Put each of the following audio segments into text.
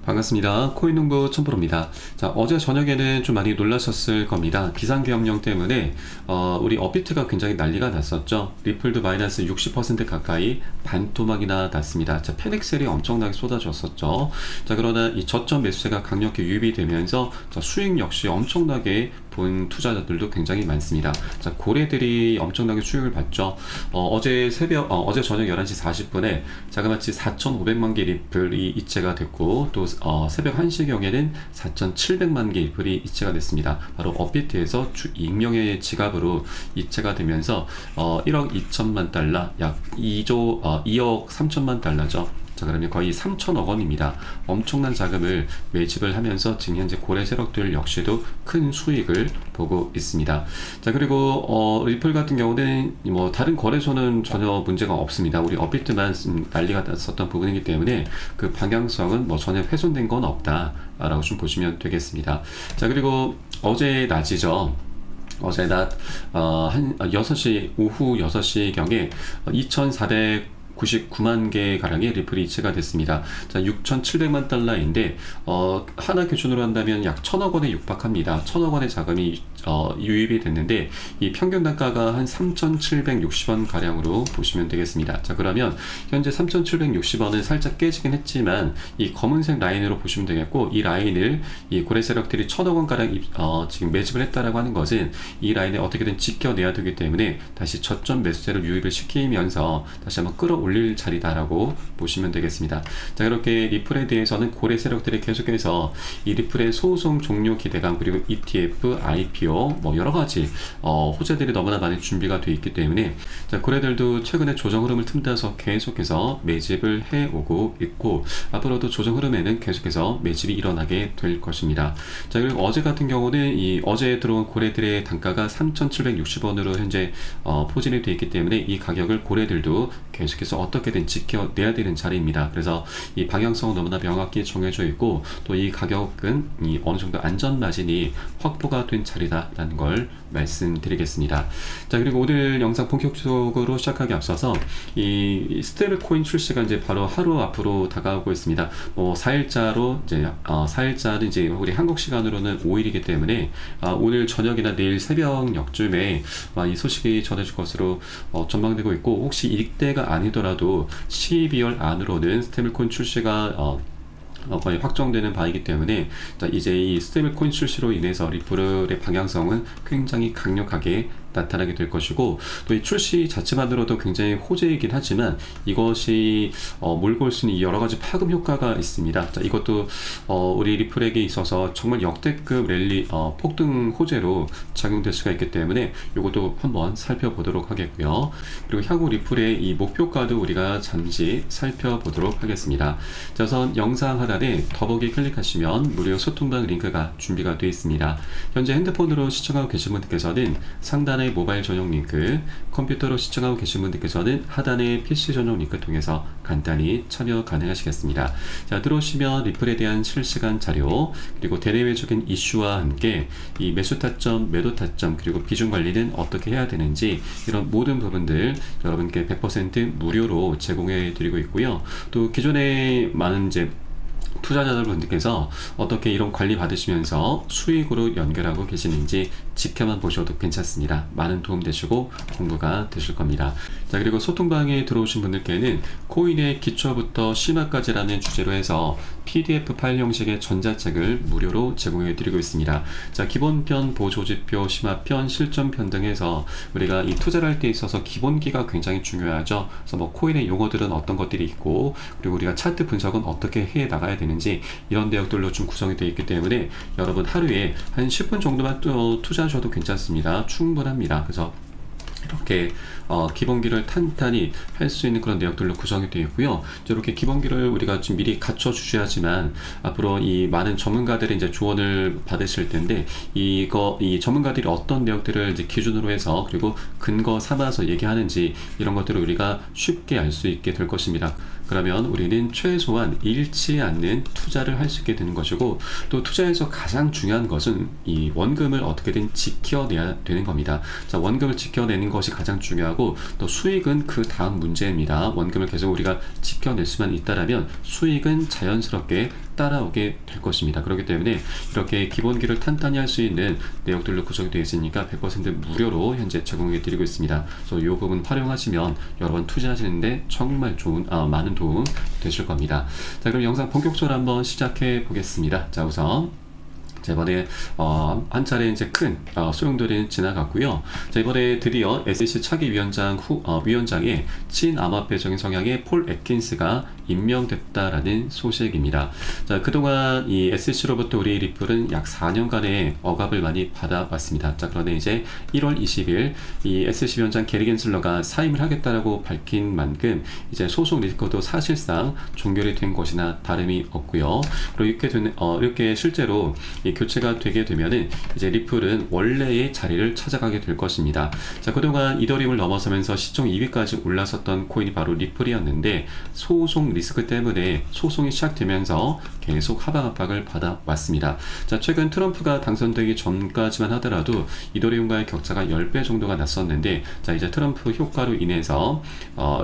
반갑습니다. 코인농부 첨프로입니다. 자, 어제 저녁에는 좀 많이 놀라셨을 겁니다. 비상계엄령 때문에 우리 업비트가 굉장히 난리가 났었죠. 리플도 마이너스 60% 가까이 반토막이나 났습니다. 자, 패닉셀이 엄청나게 쏟아졌었죠. 자, 그러나 이 저점 매수세가 강력히 유입이 되면서 자, 수익 역시 엄청나게 본 투자자들도 굉장히 많습니다. 자, 고래들이 엄청나게 수익을 봤죠. 어제 저녁 11시 40분에 자그마치 4,500만 개 리플이 이체가 됐고, 또 새벽 1시경에는 4,700만 개 리플이 이체가 됐습니다. 바로 업비트에서 익명의 지갑으로 이체가 되면서 1억 2천만 달러, 약 2억 3천만 달러죠. 자, 그러면 거의 3천억 원입니다. 엄청난 자금을 매집을 하면서 지금 현재 고래 세력들 역시도 큰 수익을 보고 있습니다. 자, 그리고 리플 같은 경우는 뭐 다른 거래소는 전혀 문제가 없습니다. 우리 업비트만 난리가 났었던 부분이기 때문에 그 방향성은 뭐 전혀 훼손된 건 없다 라고 좀 보시면 되겠습니다. 자, 그리고 어제 낮이죠. 어제 낮 한 6시 오후 6시경에 2,499만 개 가량의 리플이 이체가 됐습니다. 자, 6,700만 달러인데 하나 기준으로 한다면 약 1,000억 원에 육박합니다. 1,000억 원의 자금이 유입이 됐는데 이 평균 단가가 한 3,760원 가량으로 보시면 되겠습니다. 자, 그러면 현재 3,760원은 살짝 깨지긴 했지만 이 검은색 라인으로 보시면 되겠고, 이 라인을 이 고래 세력들이 1,000억 원 가량 지금 매집을 했다라고 하는 것은 이 라인에 어떻게든 지켜내야 되기 때문에 다시 저점 매수세를 유입을 시키면서 다시 한번 끌어올릴 자리다라고 보시면 되겠습니다. 자, 이렇게 리플에 대해서는 고래 세력들이 계속해서 이 리플의 소송 종료 기대감, 그리고 ETF, IPO 뭐 여러가지 호재들이 너무나 많이 준비가 되어 있기 때문에, 자, 고래들도 최근에 조정 흐름을 틈타서 계속해서 매집을 해오고 있고, 앞으로도 조정 흐름에는 계속해서 매집이 일어나게 될 것입니다. 자, 그리고 어제 같은 경우는 이 어제 들어온 고래들의 단가가 3,760원으로 현재 포진이 되어 있기 때문에 이 가격을 고래들도 계속해서 어떻게든 지켜내야 되는 자리입니다. 그래서 이 방향성은 너무나 명확히 정해져 있고, 또 이 가격은 이 어느 정도 안전 마진이 확보가 된 자리다라는 걸 말씀드리겠습니다. 자, 그리고 오늘 영상 본격적으로 시작하기 앞서서 이 스테이블 코인 출시가 이제 바로 하루 앞으로 다가오고 있습니다. 4일자로 이제 4일자는 이제 우리 한국 시간으로는 5일이기 때문에 오늘 저녁이나 내일 새벽녘쯤에 이 소식이 전해질 것으로 전망되고 있고, 혹시 이때가 아니더라도 12월 안으로는 스테이블 코인 출시가 거의 확정되는 바이기 때문에, 자, 이제 이 스테이블 코인 출시로 인해서 리플의 방향성은 굉장히 강력하게 나타나게 될 것이고, 또 이 출시 자체만으로도 굉장히 호재이긴 하지만 이것이 몰고 올 수 있는 여러 가지 파급 효과가 있습니다. 자, 이것도 우리 리플에게 있어서 정말 역대급 랠리 폭등 호재로 작용될 수가 있기 때문에 이것도 한번 살펴보도록 하겠고요. 그리고 향후 리플의 이 목표가도 우리가 잠시 살펴보도록 하겠습니다. 자, 우선 영상 하단에 더보기 클릭하시면 무료 소통방 링크가 준비가 되어 있습니다. 현재 핸드폰으로 시청하고 계신 분들께서는 상단에 모바일 전용 링크, 컴퓨터로 시청하고 계신 분들께서는 하단의 PC 전용 링크 통해서 간단히 참여 가능하시겠습니다. 자, 들어오시면 리플에 대한 실시간 자료, 그리고 대내외적인 이슈와 함께 이 매수 타점, 매도 타점, 그리고 비중 관리는 어떻게 해야 되는지, 이런 모든 부분들 여러분께 100% 무료로 제공해 드리고 있고요. 또 기존에 많은 이제 투자자분들께서 어떻게 이런 관리 받으시면서 수익으로 연결하고 계시는지 지켜만 보셔도 괜찮습니다. 많은 도움 되시고 공부가 되실 겁니다. 자, 그리고 소통방에 들어오신 분들께는 코인의 기초부터 심화까지라는 주제로 해서 PDF 파일 형식의 전자책을 무료로 제공해 드리고 있습니다. 자, 기본편, 보조지표, 심화편, 실전편 등 해서 우리가 이 투자를 할 때 있어서 기본기가 굉장히 중요하죠. 그래서 뭐 코인의 용어들은 어떤 것들이 있고, 그리고 우리가 차트 분석은 어떻게 해 나가야 되는지, 이런 내용들로 좀 구성이 되어 있기 때문에 여러분 하루에 한 10분 정도만 또 투자하셔도 괜찮습니다. 충분합니다. 그래서 이렇게 기본기를 탄탄히 할 수 있는 그런 내용들로 구성이 되어 있고요. 이렇게 기본기를 우리가 좀 미리 갖춰 주셔야지만 앞으로 이 많은 전문가들이 이제 조언을 받으실 텐데, 이 전문가들이 어떤 내용들을 이제 기준으로 해서 그리고 근거 삼아서 얘기하는지, 이런 것들을 우리가 쉽게 알 수 있게 될 것입니다. 그러면 우리는 최소한 잃지 않는 투자를 할 수 있게 되는 것이고, 또 투자에서 가장 중요한 것은 이 원금을 어떻게든 지켜내야 되는 겁니다. 자, 원금을 지켜내는 것이 가장 중요하고, 또 수익은 그 다음 문제입니다. 원금을 계속 우리가 지켜낼 수만 있다라면 수익은 자연스럽게 따라오게 될 것입니다. 그렇기 때문에 이렇게 기본기를 탄탄히 할 수 있는 내역들로 구성이 되어 있으니까 100% 무료로 현재 제공해 드리고 있습니다. 그래서 이 부분 활용하시면 여러 번 투자하시는데 정말 좋은 많은 도움 되실 겁니다. 자, 그럼 영상 본격적으로 한번 시작해 보겠습니다. 자, 우선 이번에 한 차례 이제 큰 소용돌이는 지나갔고요. 자, 이번에 드디어 SEC 차기 위원장에 친암호화폐적인 성향의 폴 애킨스가 임명됐다라는 소식입니다. 자, 그동안 이 SEC로부터 우리 리플은 약 4년간의 억압을 많이 받아왔습니다. 자, 그런데 이제 1월 20일 이 SEC 위원장 게리 겐슬러가 사임을 하겠다라고 밝힌 만큼 이제 소송 리스크도 사실상 종결이 된 것이나 다름이 없고요. 그리고 이렇게 실제로 이 교체가 되게 되면은 이제 리플은 원래의 자리를 찾아가게 될 것입니다. 자, 그동안 이더리움을 넘어서면서 시총 2위까지 올랐었던 코인이 바로 리플이었는데 소송 리스크 때문에 소송이 시작되면서 계속 하방 압박을 받아왔습니다. 자, 최근 트럼프가 당선되기 전까지만 하더라도 이더리움과의 격차가 10배 정도가 났었는데, 자, 이제 트럼프 효과로 인해서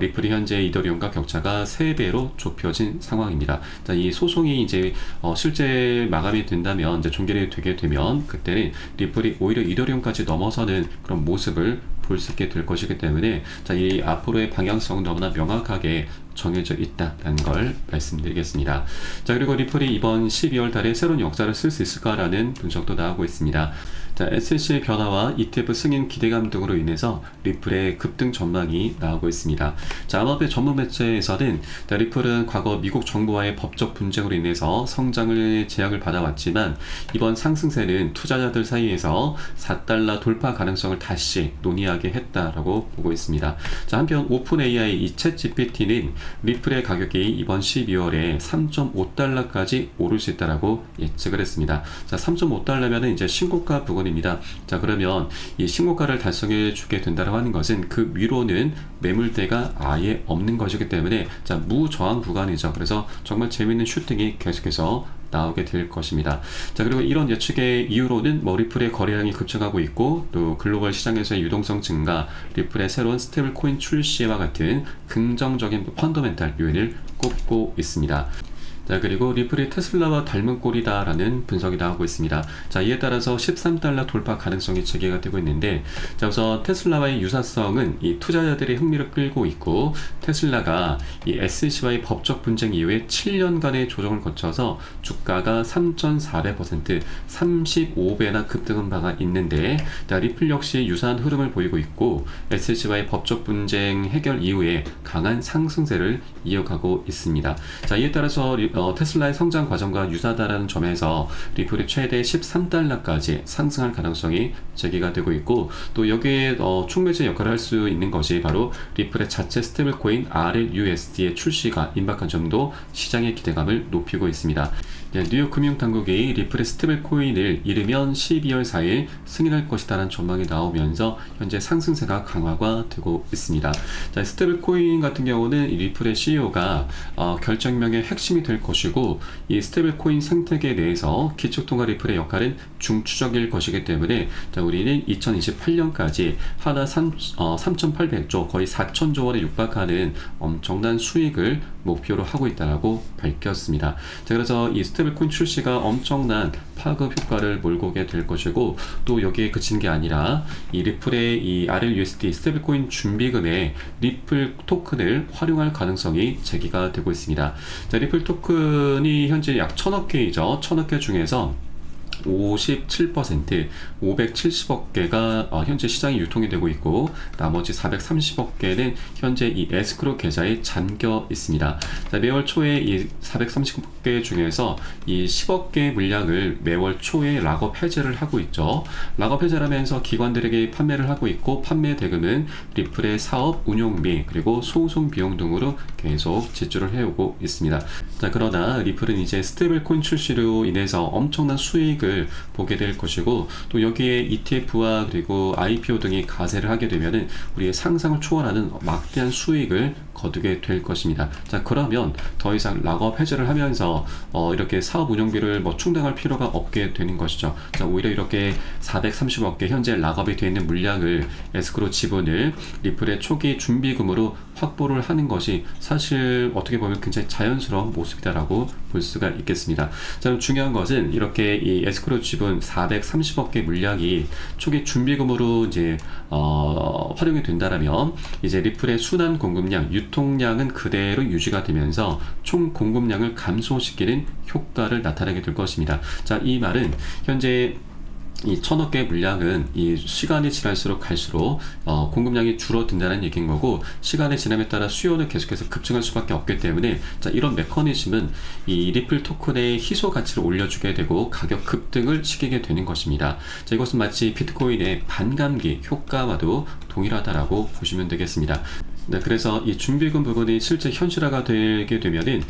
리플이 현재 이더리움과 격차가 3배로 좁혀진 상황입니다. 자, 이 소송이 이제 실제 마감이 된다면, 이제 종결이 되게 되면 그때는 리플이 오히려 이더리움까지 넘어서는 그런 모습을 볼 수 있게 될 것이기 때문에, 자, 이 앞으로의 방향성 너무나 명확하게 정해져 있다는 걸 말씀드리겠습니다. 자, 그리고 리플이 이번 12월 달에 새로운 역사를 쓸 수 있을까라는 분석도 나오고 있습니다. 자, SEC의 변화와 ETF 승인 기대감 등으로 인해서 리플의 급등 전망이 나오고 있습니다. 자, 암호화폐 전문 매체에서는 리플은 과거 미국 정부와의 법적 분쟁으로 인해서 성장을 제약을 받아왔지만 이번 상승세는 투자자들 사이에서 4달러 돌파 가능성을 다시 논의하게 했다라고 보고 있습니다. 자, 한편 오픈 AI 이 챗 GPT는 리플의 가격이 이번 12월에 3.5달러까지 오를 수 있다라고 예측을 했습니다. 자, 3.5달러면은 이제 신고가 부분입니다. 자, 그러면 이 신고가를 달성해 주게 된다고 하는 것은 그 위로는 매물대가 아예 없는 것이기 때문에, 자, 무저항 구간이죠. 그래서 정말 재미있는 슈팅이 계속해서 나오게 될 것입니다. 자, 그리고 이런 예측의 이유로는 리플의 거래량이 급증하고 있고, 또 글로벌 시장에서의 유동성 증가, 리플의 새로운 스테이블 코인 출시와 같은 긍정적인 펀더멘탈 요인을 꼽고 있습니다. 자, 그리고 리플이 테슬라와 닮은 꼴이다 라는 분석이 나오고 있습니다. 자, 이에 따라서 13달러 돌파 가능성이 제기가 되고 있는데, 자, 우선 테슬라와의 유사성은 이 투자자들의 흥미를 끌고 있고, 테슬라가 이 SEC와의 법적 분쟁 이후에 7년간의 조정을 거쳐서 주가가 3,400% 35배나 급등한 바가 있는데, 자, 리플 역시 유사한 흐름을 보이고 있고 SEC와의 법적 분쟁 해결 이후에 강한 상승세를 이어가고 있습니다. 자, 이에 따라서 테슬라의 성장 과정과 유사하다는 점에서 리플이 최대 13달러까지 상승할 가능성이 제기가 되고 있고, 또 여기에 촉매제 역할을 할 수 있는 것이 바로 리플의 자체 스테이블 코인 RLUSD의 출시가 임박한 점도 시장의 기대감을 높이고 있습니다. 뉴욕 금융당국이 리플의 스테이블 코인을 이르면 12월 4일 승인할 것이다라는 전망이 나오면서 현재 상승세가 강화가 되고 있습니다. 자, 스테이블 코인 같은 경우는 리플의 CEO가 결정명의 핵심이 될 것이고, 이 스테이블 코인 생태계 내에서 기축통화 리플의 역할은 중추적일 것이기 때문에, 자, 우리는 2028년까지 하나 3,800조 거의 4,000조 원에 육박하는 엄청난 수익을 목표로 하고 있다라고 밝혔습니다. 자, 그래서 이 스테이블 코인 출시가 엄청난 파급 효과를 몰고 오게 될 것이고, 또 여기에 그치는 게 아니라 이 리플의 이 RLUSD 스테이블 코인 준비금에 리플 토큰을 활용할 가능성이 제기가 되고 있습니다. 자, 리플 토큰이 현재 약 1,000억 개이죠. 1,000억 개 중에서 57% 570억 개가 현재 시장에 유통이 되고 있고, 나머지 430억 개는 현재 이 에스크로 계좌에 잠겨 있습니다. 자, 매월 초에 이 430억 개 중에서 이 10억 개 물량을 매월 초에 락업 해제를 하고 있죠. 락업 해제를 하면서 기관들에게 판매를 하고 있고, 판매 대금은 리플의 사업 운용비 그리고 소송 비용 등으로 계속 지출을 해오고 있습니다. 자, 그러나 리플은 이제 스테이블 코인 출시로 인해서 엄청난 수익을 보게 될 것이고, 또 여기에 ETF와 그리고 IPO 등이 가세를 하게 되면은 우리의 상상을 초월하는 막대한 수익을 거두게 될 것입니다. 자, 그러면 더 이상 락업 해제를 하면서 이렇게 사업 운영비를 충당할 필요가 없게 되는 것이죠. 자, 오히려 이렇게 430억 개 현재 락업이 되어 있는 물량을 에스크로 지분을 리플의 초기 준비금으로 확보를 하는 것이 사실 어떻게 보면 굉장히 자연스러운 모습이다라고 볼 수가 있겠습니다. 자, 그럼 중요한 것은 이렇게 이 에스크로 지분 430억 개 물량이 초기 준비금으로 이제 활용이 된다라면 이제 리플의 순환 공급량, 유통량은 그대로 유지가 되면서 총 공급량을 감소시키는 효과를 나타내게 될 것입니다. 자, 이 말은 현재 이 1000억 개 물량은 이 시간이 지날수록 갈수록 공급량이 줄어든다는 얘기인 거고, 시간이 지남에 따라 수요는 계속해서 급증할 수밖에 없기 때문에, 자, 이런 메커니즘은 이 리플 토큰의 희소 가치를 올려주게 되고 가격 급등을 시키게 되는 것입니다. 자, 이것은 마치 비트코인의 반감기 효과와도 동일하다라고 보시면 되겠습니다. 네, 그래서 이 준비금 부분이 실제 현실화가 되게 되면은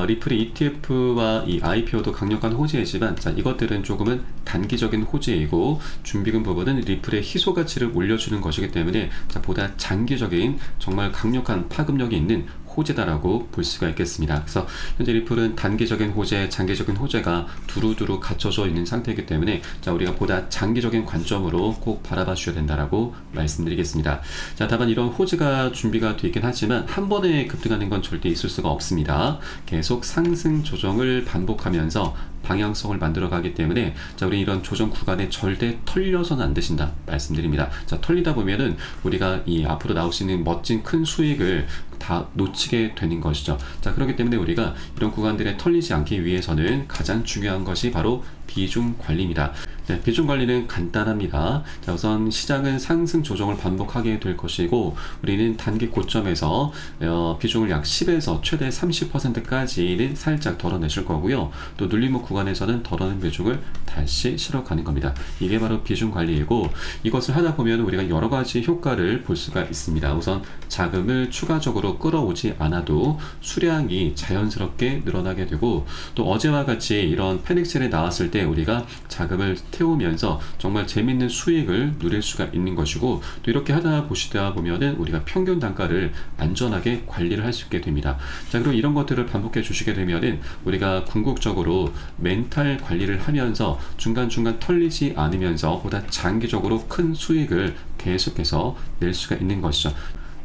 리플의 ETF와 이 IPO도 강력한 호재이지만, 자, 이것들은 조금은 단기적인 호재이고 준비금 부분은 리플의 희소 가치를 올려주는 것이기 때문에, 자, 보다 장기적인 정말 강력한 파급력이 있는 호재다라고 볼 수가 있겠습니다. 그래서 현재 리플은 단기적인 호재, 장기적인 호재가 두루두루 갖춰져 있는 상태이기 때문에, 자, 우리가 보다 장기적인 관점으로 꼭 바라봐 주셔야 된다라고 말씀드리겠습니다. 자, 다만 이런 호재가 준비가 되어 있긴 하지만 한 번에 급등하는 건 절대 있을 수가 없습니다. 계속 상승 조정을 반복하면서 방향성을 만들어 가기 때문에, 자, 우리 이런 조정 구간에 절대 털려서는 안 되신다 말씀드립니다. 자, 털리다 보면은 우리가 이 앞으로 나올 수 있는 멋진 큰 수익을 다 놓치게 되는 것이죠. 자, 그렇기 때문에 우리가 이런 구간들에 털리지 않기 위해서는 가장 중요한 것이 바로 비중 관리입니다. 네, 비중 관리는 간단합니다. 자, 우선 시장은 상승 조정을 반복하게 될 것이고, 우리는 단기 고점에서 비중을 약 10에서 최대 30%까지는 살짝 덜어내실 거고요. 또 눌림목 구간에서는 덜어낸 비중을 다시 실어가는 겁니다. 이게 바로 비중 관리이고, 이것을 하다 보면 우리가 여러 가지 효과를 볼 수가 있습니다. 우선 자금을 추가적으로 끌어오지 않아도 수량이 자연스럽게 늘어나게 되고, 또 어제와 같이 이런 패닉셀에 나왔을 때 우리가 자금을 태우면서 정말 재밌는 수익을 누릴 수가 있는 것이고, 또 이렇게 하다 보시다 보면은 우리가 평균 단가를 안전하게 관리를 할 수 있게 됩니다. 자, 그리고 이런 것들을 반복해 주시게 되면은 우리가 궁극적으로 멘탈 관리를 하면서 중간중간 털리지 않으면서 보다 장기적으로 큰 수익을 계속해서 낼 수가 있는 것이죠.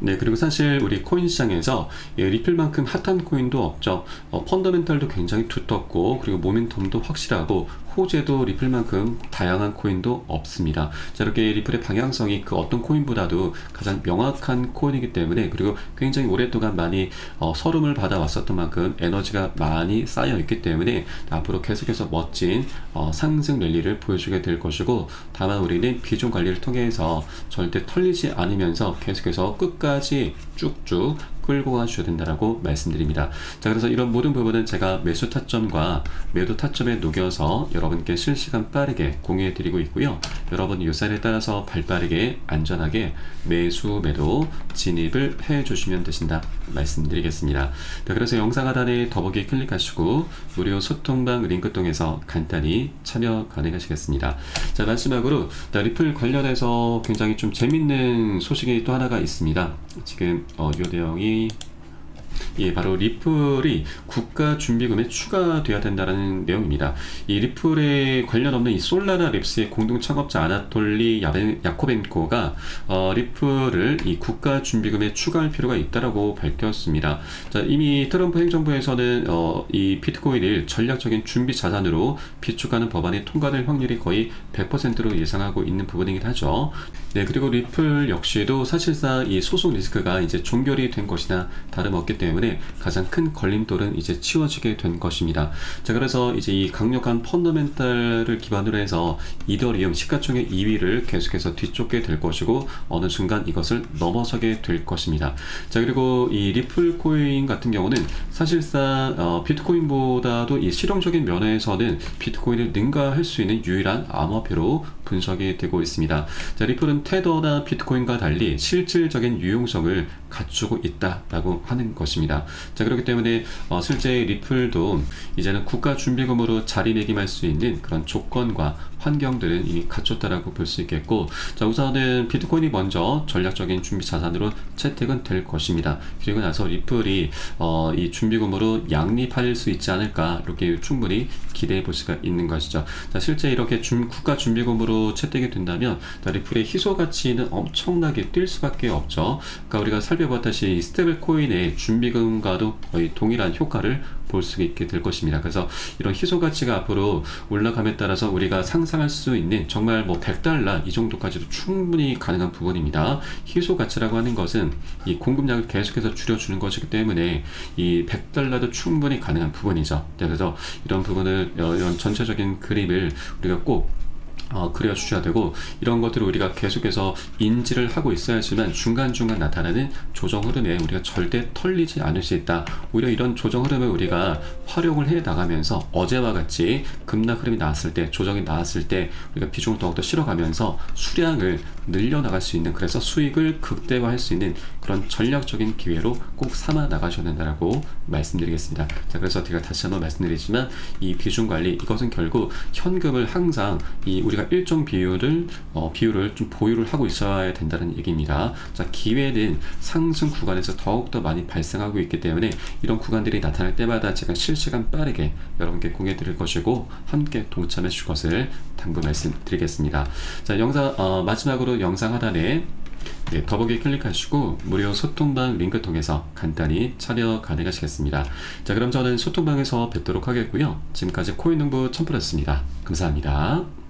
네, 그리고 사실 우리 코인 시장에서 리플만큼 핫한 코인도 없죠. 펀더멘탈도 굉장히 두텁고, 그리고 모멘텀도 확실하고, 호재도 리플만큼 다양한 코인도 없습니다. 자, 이렇게 리플의 방향성이 그 어떤 코인보다도 가장 명확한 코인이기 때문에, 그리고 굉장히 오랫동안 많이 서름을 받아왔었던 만큼 에너지가 많이 쌓여 있기 때문에 앞으로 계속해서 멋진 상승 랠리를 보여주게 될 것이고, 다만 우리는 비중 관리를 통해서 절대 털리지 않으면서 계속해서 끝까지 쭉쭉 끌고 가셔야 된다라고 말씀드립니다. 자, 그래서 이런 모든 부분은 제가 매수 타점과 매도 타점에 녹여서 여러분께 실시간 빠르게 공유해 드리고 있고요. 여러분 요살에 따라서 발빠르게 안전하게 매수 매도 진입을 해 주시면 되신다 말씀드리겠습니다. 자, 그래서 영상 하단에 더보기 클릭하시고 무료 소통방 링크 통해서 간단히 참여 가능하시겠습니다. 자, 마지막으로 리플 관련해서 굉장히 좀 재밌는 소식이 또 하나가 있습니다. 지금 요 내용이 바로 리플이 국가 준비금에 추가되어야 된다는 내용입니다. 이 리플에 관련 없는 이 솔라나 랩스의 공동 창업자 아나톨리 야코벤코가 리플을 이 국가 준비금에 추가할 필요가 있다라고 밝혔습니다. 자, 이미 트럼프 행정부에서는 이 비트코인을 전략적인 준비 자산으로 비축하는 법안이 통과될 확률이 거의 100%로 예상하고 있는 부분이긴 하죠. 네, 그리고 리플 역시도 사실상 이 소송 리스크가 이제 종결이 된 것이나 다름없기 때문에 가장 큰 걸림돌은 이제 치워지게 된 것입니다. 자, 그래서 이제 이 강력한 펀더멘탈을 기반으로 해서 이더리움 시가총액 2위를 계속해서 뒤쫓게 될 것이고, 어느 순간 이것을 넘어서게 될 것입니다. 자, 그리고 이 리플 코인 같은 경우는 사실상 비트코인보다도 이 실용적인 면에서는 비트코인을 능가할 수 있는 유일한 암호화폐로 분석이 되고 있습니다. 자, 리플은 테더나 비트코인과 달리 실질적인 유용성을 갖추고 있다라고 하는 것입니다. 것입니다. 자, 그렇기 때문에 실제 리플도 이제는 국가 준비금으로 자리매김할 수 있는 그런 조건과 환경들은 이미 갖췄다라고 볼 수 있겠고, 자, 우선은 비트코인이 먼저 전략적인 준비 자산으로 채택은 될 것입니다. 그리고 나서 리플이 이 준비금으로 양립할 수 있지 않을까, 이렇게 충분히 기대해 볼 수가 있는 것이죠. 자, 실제 이렇게 국가 준비금으로 채택이 된다면 리플의 희소 가치는 엄청나게 뛸 수밖에 없죠. 그러니까 우리가 살펴봤듯이 스테이블 코인의 준비금과도 거의 동일한 효과를 볼 수 있게 될 것입니다. 그래서 이런 희소 가치가 앞으로 올라감에 따라서 우리가 상상할 수 있는 정말 뭐 $100 이 정도까지도 충분히 가능한 부분입니다. 희소 가치라고 하는 것은 이 공급량을 계속해서 줄여주는 것이기 때문에 이 $100도 충분히 가능한 부분이죠. 그래서 이런 부분을, 이런 전체적인 그림을 우리가 꼭 그려주셔야 되고, 이런 것들을 우리가 계속해서 인지를 하고 있어야지만 중간중간 나타나는 조정 흐름에 우리가 절대 털리지 않을 수 있다. 오히려 이런 조정 흐름을 우리가 활용을 해 나가면서 어제와 같이 급락 흐름이 나왔을 때, 조정이 나왔을 때 우리가 비중을 더욱더 실어가면서 수량을 늘려나갈 수 있는, 그래서 수익을 극대화할 수 있는 그런 전략적인 기회로 꼭 삼아 나가셔야 된다고 말씀드리겠습니다. 자, 그래서 제가 다시 한번 말씀드리지만 이 비중 관리, 이것은 결국 현금을 항상 우리가 일정 비율을 좀 보유를 하고 있어야 된다는 얘기입니다. 자, 기회는 상승 구간에서 더욱더 많이 발생하고 있기 때문에 이런 구간들이 나타날 때마다 제가 실시간 빠르게 여러분께 공유해 드릴 것이고, 함께 동참해 주실 것을 당부 말씀드리겠습니다. 자, 마지막으로 영상 하단에 더보기 클릭하시고 무료 소통방 링크 통해서 간단히 참여 가능하시겠습니다. 자, 그럼 저는 소통방에서 뵙도록 하겠고요. 지금까지 코인농부 첨프였습니다. 감사합니다.